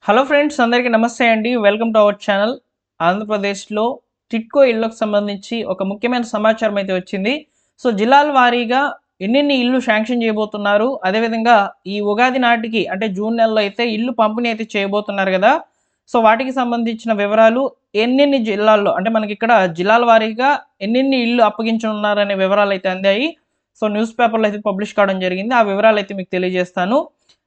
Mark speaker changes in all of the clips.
Speaker 1: Hello friends, అందరికీ నమస్తే అండి. Welcome to our channel. ఆంధ్రప్రదేశ్లో టిట్కో ఇళ్లకు సంబంధించి ఒక ముఖ్యమైన సమాచారం అయితే వచ్చింది. సో జిల్లాల వారీగా ఎన్నెన్ని ఇళ్ళు శాంక్షన్ చేయబోతున్నారు, అదేవిధంగా ఈ ఉగాది నాటికి అంటే జూన్ నెలలో అయితే ఇల్లు పంపిణీ అయితే చేయబోతున్నారు కదా. సో వాటికి సంబంధించిన వివరాలు ఎన్నెన్ని జిల్లాల్లో అంటే మనకి ఇక్కడ జిల్లాల వారీగా ఎన్నెన్ని ఇళ్ళు అప్పగించనున్నారనే వివరాలు అయితే అందాయి. సో న్యూస్ పేపర్లో అయితే పబ్లిష్ కావడం జరిగింది. ఆ వివరాలు అయితే మీకు తెలియజేస్తాను.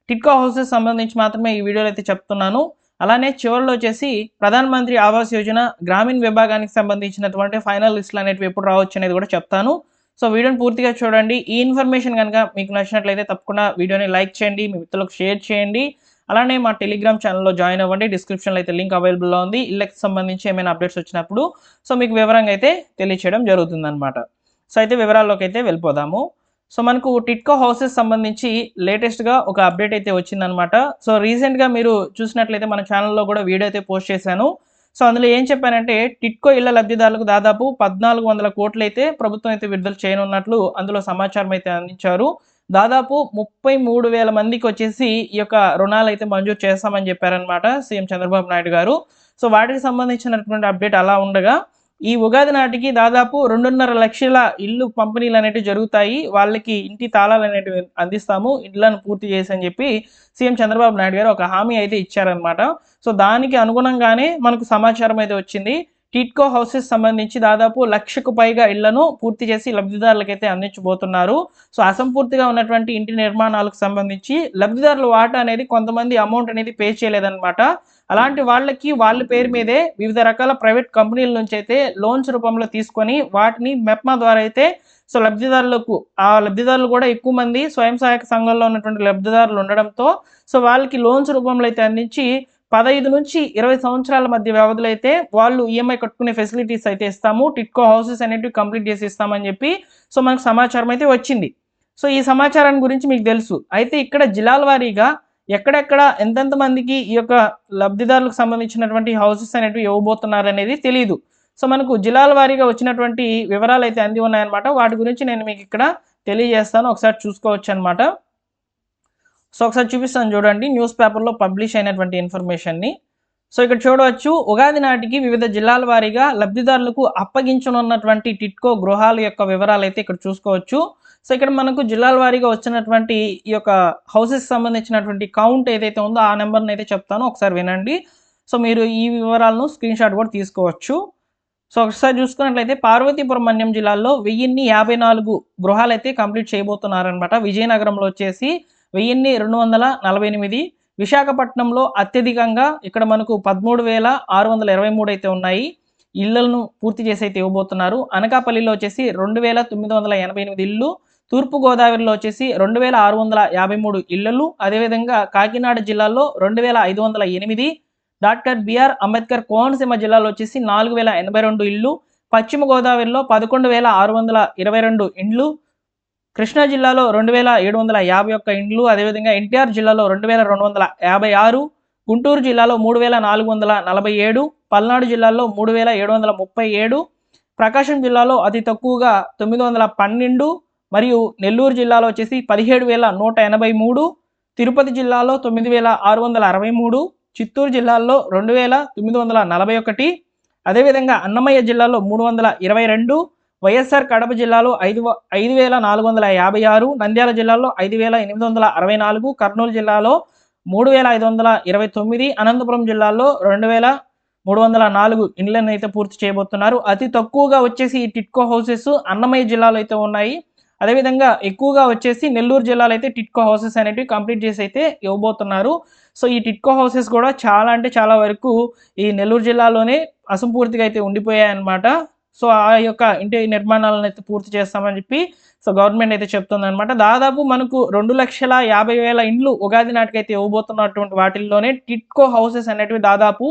Speaker 1: టిట్కో హౌసెస్ సంబంధించి మాత్రమే ఈ వీడియోలో అయితే చెప్తున్నాను. అలానే చివరిలో వచ్చేసి ప్రధాన మంత్రి ఆవాస్ యోజన గ్రామీణ విభాగానికి సంబంధించినటువంటి ఫైనల్ లిస్టులు అనేటివి ఎప్పుడు రావచ్చు అనేది కూడా చెప్తాను. సో వీడియోని పూర్తిగా చూడండి. ఈ ఇన్ఫర్మేషన్ కనుక మీకు నచ్చినట్లయితే తప్పకుండా వీడియోని లైక్ చేయండి, మీ మిత్రులకు షేర్ చేయండి. అలానే మా టెలిగ్రామ్ ఛానల్లో జాయిన్ అవ్వండి. డిస్క్రిప్షన్లో అయితే లింక్ అవైలబుల్లో ఉంది. ఇళ్ళకి సంబంధించి ఏమైనా అప్డేట్స్ వచ్చినప్పుడు సో మీకు వివరంగా అయితే తెలియచేయడం జరుగుతుందన్నమాట. సో అయితే వివరాల్లోకి అయితే వెళ్ళిపోదాము. సో మనకు టిట్కో హౌసెస్ సంబంధించి లేటెస్ట్గా ఒక అప్డేట్ అయితే వచ్చిందనమాట. సో రీసెంట్గా మీరు చూసినట్లయితే మన ఛానల్లో కూడా వీడియో అయితే పోస్ట్ చేశాను. సో అందులో ఏం చెప్పానంటే టిట్కో ఇళ్ల లబ్ధిదారులకు దాదాపు 1400 కోట్లు అయితే ప్రభుత్వం అయితే విడుదల చేయనున్నట్లు అందులో సమాచారం అయితే అందించారు. దాదాపు 33,000 మందికి వచ్చేసి ఈ యొక్క రుణాలు అయితే మంజూరు చేస్తామని చెప్పారనమాట సీఎం చంద్రబాబు నాయుడు గారు. సో వాటికి సంబంధించినటువంటి అప్డేట్ అలా ఉండగా ఈ ఉగాది నాటికి దాదాపు 2.5 లక్షల ఇల్లు పంపిణీలు అనేటివి జరుగుతాయి. వాళ్ళకి ఇంటి తాళాలు అనేటివి అందిస్తాము, ఇళ్లను పూర్తి చేసి అని చెప్పి సీఎం చంద్రబాబు నాయుడు గారు ఒక హామీ అయితే ఇచ్చారనమాట. సో దానికి అనుగుణంగానే మనకు సమాచారం అయితే వచ్చింది. టిట్కో హౌసెస్ సంబంధించి దాదాపు 1,00,000కు పైగా ఇళ్లను పూర్తి చేసి లబ్ధిదారులకైతే అందించబోతున్నారు. సో అసంపూర్తిగా ఉన్నటువంటి ఇంటి నిర్మాణాలకు సంబంధించి లబ్ధిదారుల వాటా అనేది కొంతమంది అమౌంట్ అనేది పే చేయలేదన్నమాట. అలాంటి వాళ్ళకి వాళ్ళ పేరు మీదే వివిధ రకాల ప్రైవేట్ కంపెనీల నుంచి అయితే లోన్స్ రూపంలో తీసుకొని వాటిని మెప్మా ద్వారా అయితే సో లబ్ధిదారులకు ఆ లబ్ధిదారులు కూడా ఎక్కువ మంది స్వయం సహాయక సంఘంలో ఉన్నటువంటి లబ్ధిదారులు ఉండడంతో సో వాళ్ళకి లోన్స్ రూపంలో అయితే అందించి 15 నుంచి 20 సంవత్సరాల మధ్య వ్యవధిలో అయితే వాళ్ళు ఈఎంఐ కట్టుకునే ఫెసిలిటీస్ అయితే ఇస్తాము, టిట్కో హౌసెస్ అనేటివి కంప్లీట్ చేసి ఇస్తామని చెప్పి సో మనకు సమాచారం అయితే వచ్చింది. సో ఈ సమాచారాన్ని గురించి మీకు తెలుసు. అయితే ఇక్కడ జిల్లాల వారీగా ఎక్కడెక్కడ ఎంతెంత మందికి ఈ యొక్క లబ్ధిదారులకు సంబంధించినటువంటి హౌసెస్ అనేటివి ఇవ్వబోతున్నారు అనేది తెలియదు. సో మనకు జిల్లాల వారీగా వచ్చినటువంటి వివరాలు అయితే అంది ఉన్నాయన్నమాట. వాటి గురించి నేను మీకు ఇక్కడ తెలియజేస్తాను, ఒకసారి చూసుకోవచ్చు అనమాట. సో ఒకసారి చూపిస్తాను చూడండి, న్యూస్ పేపర్లో పబ్లిష్ అయినటువంటి ఇన్ఫర్మేషన్ని. సో ఇక్కడ చూడవచ్చు, ఉగాది నాటికి వివిధ జిల్లాల వారీగా లబ్ధిదారులకు అప్పగించనున్నటువంటి టిట్కో గృహాల యొక్క వివరాలు అయితే ఇక్కడ చూసుకోవచ్చు. సో ఇక్కడ మనకు జిల్లాల వారీగా వచ్చినటువంటి ఈ యొక్క హౌసెస్ సంబంధించినటువంటి కౌంట్ ఏదైతే ఉందో ఆ నెంబర్ని అయితే చెప్తాను, ఒకసారి వినండి. సో మీరు ఈ వివరాలను స్క్రీన్ షాట్ కూడా తీసుకోవచ్చు. సో ఒకసారి చూసుకున్నట్లయితే పార్వతీపురం మన్యం జిల్లాలో 1054 గృహాలు అయితే కంప్లీట్ చేయబోతున్నారనమాట. విజయనగరంలో వచ్చేసి 1248, విశాఖపట్నంలో అత్యధికంగా ఇక్కడ మనకు 13,623 అయితే ఉన్నాయి, ఇళ్లను పూర్తి చేసి అయితే ఇవ్వబోతున్నారు. అనకాపల్లిలో వచ్చేసి 2,988 ఇళ్ళు, తూర్పుగోదావరిలో వచ్చేసి 2,653 ఇళ్లలు, అదేవిధంగా కాకినాడ జిల్లాలో 2,508, డాక్టర్ బిఆర్ అంబేద్కర్ కోనసీమ జిల్లాలో వచ్చేసి 4,082 ఇళ్ళు, పశ్చిమ గోదావరిలో 11,622 ఇండ్లు, కృష్ణా జిల్లాలో 2,751 ఇండ్లు, అదేవిధంగా ఎన్టీఆర్ జిల్లాలో 2,256, గుంటూరు జిల్లాలో 3,447, పల్నాడు జిల్లాలో 3,737, ప్రకాశం జిల్లాలో అతి తక్కువగా 912, మరియు నెల్లూరు జిల్లాలో వచ్చేసి 17,183, తిరుపతి జిల్లాలో 9,663, చిత్తూరు జిల్లాలో 2,941, అదేవిధంగా అన్నమయ్య జిల్లాలో 322, వైఎస్ఆర్ కడప జిల్లాలో 5,456, నంద్యాల జిల్లాలో 5,864, కర్నూలు జిల్లాలో 3,529, అనంతపురం జిల్లాలో 2,304 ఇండ్లను అయితే పూర్తి చేయబోతున్నారు. అతి తక్కువగా వచ్చేసి ఈ టిట్కో హౌసెస్ అన్నమయ్య జిల్లాలో అయితే ఉన్నాయి. అదేవిధంగా ఎక్కువగా వచ్చేసి నెల్లూరు జిల్లాలో అయితే టిట్కో హౌసెస్ అనేటివి కంప్లీట్ చేసి అయితే ఇవ్వబోతున్నారు. సో ఈ టిట్కో హౌసెస్ కూడా చాలా అంటే చాలా వరకు ఈ నెల్లూరు జిల్లాలోనే అసంపూర్తిగా అయితే ఉండిపోయాయి అన్నమాట. సో ఆ యొక్క ఇంటి నిర్మాణాలను అయితే పూర్తి చేస్తామని చెప్పి సో గవర్నమెంట్ అయితే చెప్తుందన్నమాట. దాదాపు మనకు 2,50,000 ఇండ్లు ఉగాది నాటికైతే ఇవ్వబోతున్నటువంటి వాటిల్లోనే టిట్కో హౌసెస్ అనేటివి దాదాపు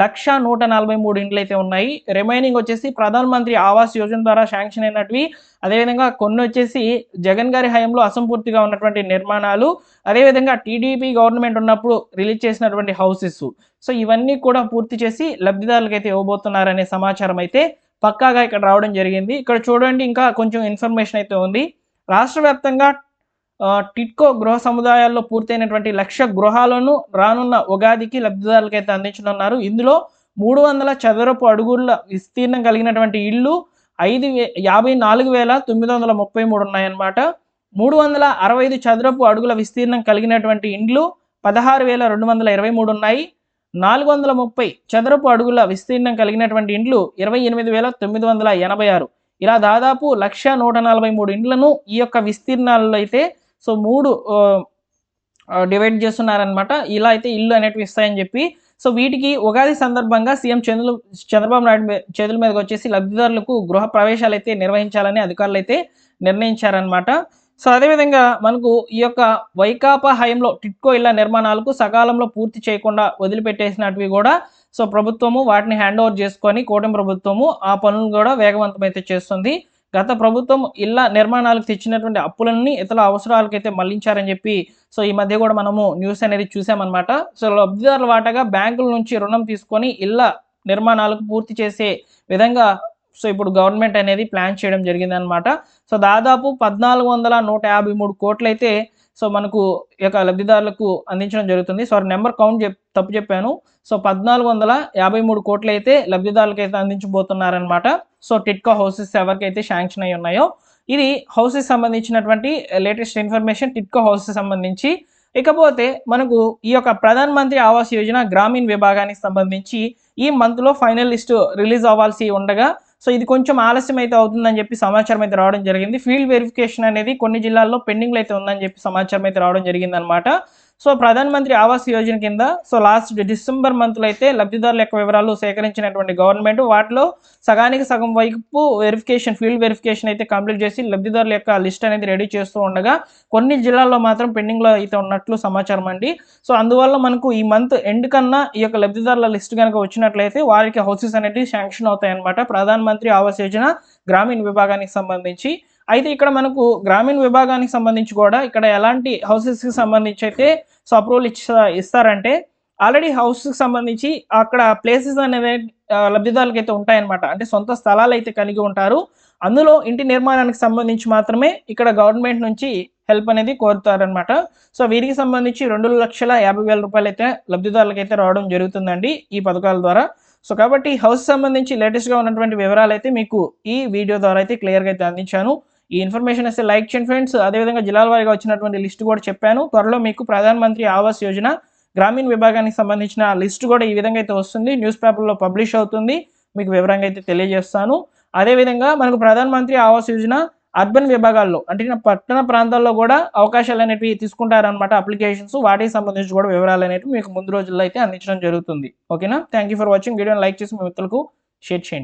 Speaker 1: 1,143 ఇండ్లు అయితే ఉన్నాయి. రిమైనింగ్ వచ్చేసి ప్రధాన మంత్రి ఆవాస్ యోజన ద్వారా శాంక్షన్ అయినటివి, అదేవిధంగా కొన్ని వచ్చేసి జగన్ గారి హయాంలో అసంపూర్తిగా ఉన్నటువంటి నిర్మాణాలు, అదేవిధంగా టీడీపీ గవర్నమెంట్ ఉన్నప్పుడు రిలీజ్ చేసినటువంటి హౌసెస్. సో ఇవన్నీ కూడా పూర్తి చేసి లబ్ధిదారులకు అయితే ఇవ్వబోతున్నారనే సమాచారం అయితే పక్కాగా ఇక్కడ రావడం జరిగింది. ఇక్కడ చూడండి, ఇంకా కొంచెం ఇన్ఫర్మేషన్ అయితే ఉంది. రాష్ట్ర వ్యాప్తంగా టిడ్కో గృహ సముదాయాల్లో పూర్తయినటువంటి 1,00,000 గృహాలను రానున్న ఉగాదికి లబ్ధిదారులకైతే అందించనున్నారు. ఇందులో 300 చదరపు అడుగుల విస్తీర్ణం కలిగినటువంటి ఇళ్ళు 54,933 ఉన్నాయన్నమాట. 365 చదరపు అడుగుల విస్తీర్ణం కలిగినటువంటి ఇండ్లు 16,223 ఉన్నాయి. 430 చదరపు అడుగుల విస్తీర్ణం కలిగినటువంటి ఇండ్లు 28,986. ఇలా దాదాపు 1,143 ఇండ్లను ఈ యొక్క విస్తీర్ణాలలో అయితే సో 3 డివైడ్ చేస్తున్నారనమాట. ఇలా అయితే ఇల్లు అనేటివి ఇస్తాయని చెప్పి సో వీటికి ఉగాది సందర్భంగా సీఎం చంద్రబాబు నాయుడు చేతుల మీదకి వచ్చేసి లబ్ధిదారులకు గృహ ప్రవేశాలు అయితే నిర్వహించాలని అధికారులు అయితే నిర్ణయించారనమాట. సో అదేవిధంగా మనకు ఈ యొక్క వైకాపా హయాంలో టిడ్కో ఇళ్ల నిర్మాణాలకు సకాలంలో పూర్తి చేయకుండా వదిలిపెట్టేసినటివి కూడా సో ప్రభుత్వము వాటిని హ్యాండ్ ఓవర్ చేసుకొని కూటమి ప్రభుత్వము ఆ పనులు కూడా వేగవంతం అయితే చేస్తుంది. గత ప్రభుత్వం ఇళ్ల నిర్మాణాలకు తెచ్చినటువంటి అప్పులన్నీ ఇతర అవసరాలకైతే మళ్లించారని చెప్పి సో ఈ మధ్య కూడా మనము న్యూస్ అనేది చూసామన్నమాట. సో లబ్ధిదారుల వాటాగా బ్యాంకుల నుంచి రుణం తీసుకొని ఇళ్ల నిర్మాణాలకు పూర్తి చేసే విధంగా సో ఇప్పుడు గవర్నమెంట్ అనేది ప్లాన్ చేయడం జరిగిందనమాట. సో దాదాపు 1,453 కోట్లు అయితే సో మనకు ఈ యొక్క లబ్ధిదారులకు అందించడం జరుగుతుంది. సో నెంబర్ కౌంట్ తప్పు చెప్పాను. సో 1,453 కోట్లు అయితే లబ్ధిదారులకు అయితే అందించబోతున్నారనమాట. సో టిడ్కో హౌసెస్ ఎవరికైతే శాంక్షన్ అయి ఉన్నాయో ఇది హౌసెస్ సంబంధించినటువంటి లేటెస్ట్ ఇన్ఫర్మేషన్ టిడ్కో హౌసెస్ సంబంధించి. ఇకపోతే మనకు ఈ యొక్క ప్రధాన్ మంత్రి ఆవాస్ యోజన గ్రామీణ విభాగానికి సంబంధించి ఈ మంత్లో ఫైనల్ లిస్టు రిలీజ్ అవ్వాల్సి ఉండగా సో ఇది కొంచెం ఆలస్యం అయితే అవుతుందని చెప్పి సమాచారం అయితే రావడం జరిగింది. ఫీల్డ్ వెరిఫికేషన్ అనేది కొన్ని జిల్లాల్లో పెండింగ్లో అయితే ఉందని చెప్పి సమాచారం అయితే రావడం జరిగింది అనమాట. సో ప్రధాన్ మంత్రి ఆవాస్ యోజన కింద సో లాస్ట్ డిసెంబర్ మంత్లో అయితే లబ్ధిదారుల యొక్క వివరాలు సేకరించినటువంటి గవర్నమెంట్ వాటిలో సగానికి సగం వైపు వెరిఫికేషన్ ఫీల్డ్ వెరిఫికేషన్ అయితే కంప్లీట్ చేసి లబ్ధిదారుల యొక్క లిస్ట్ అనేది రెడీ చేస్తూ ఉండగా కొన్ని జిల్లాల్లో మాత్రం పెండింగ్లో అయితే ఉన్నట్లు సమాచారం అండి. సో అందువల్ల మనకు ఈ మంత్ ఎండ్ కన్నా ఈ యొక్క లబ్ధిదారుల లిస్ట్ కనుక వచ్చినట్లయితే వారికి హౌసెస్ అనేవి శాంక్షన్ అవుతాయి అనమాట. ప్రధాన్ మంత్రి ఆవాస్ యోజన గ్రామీణ విభాగానికి సంబంధించి. అయితే ఇక్కడ మనకు గ్రామీణ విభాగానికి సంబంధించి కూడా ఇక్కడ ఎలాంటి హౌసెస్కి సంబంధించి అయితే సో అప్రూవల్ ఇస్తారంటే ఆల్రెడీ హౌస్కి సంబంధించి అక్కడ ప్లేసెస్ అనేవి లబ్ధిదారులకు అయితే ఉంటాయన్నమాట. అంటే సొంత స్థలాలు అయితే కలిగి ఉంటారు. అందులో ఇంటి నిర్మాణానికి సంబంధించి మాత్రమే ఇక్కడ గవర్నమెంట్ నుంచి హెల్ప్ అనేది కోరుతారనమాట. సో వీరికి సంబంధించి 2,50,000 రూపాయలు అయితే లబ్ధిదారులకు అయితే రావడం జరుగుతుందండి ఈ పథకాల ద్వారా. సో కాబట్టి హౌస్ సంబంధించి లేటెస్ట్గా ఉన్నటువంటి వివరాలు అయితే మీకు ఈ వీడియో ద్వారా అయితే క్లియర్గా అయితే అందించాను. ఈ ఇన్ఫర్మేషన్ అయితే లైక్ చేయండి ఫ్రెండ్స్. అదేవిధంగా జిల్లాల వారీగా వచ్చినటువంటి లిస్ట్ కూడా చెప్పాను. త్వరలో మీకు ప్రధాన్ మంత్రి ఆవాస్ యోజన గ్రామీణ విభాగానికి సంబంధించిన లిస్ట్ కూడా ఈ విధంగా అయితే వస్తుంది. న్యూస్ పేపర్లో పబ్లిష్ అవుతుంది. మీకు వివరంగా అయితే తెలియజేస్తాను. అదేవిధంగా మనకు ప్రధాన్ మంత్రి ఆవాస్ యోజన అర్బన్ విభాగాల్లో అంటే పట్టణ ప్రాంతాల్లో కూడా అవకాశాలు అనేవి తీసుకుంటారనమాట అప్లికేషన్స్. వాటికి సంబంధించి కూడా వివరాలు అనేవి మీకు ముందు రోజుల్లో అయితే అందించడం జరుగుతుంది. ఓకేనా? Thank you for watching. వీడియోని లైక్ చేసి మీ మిత్రులకు షేర్ చేయండి.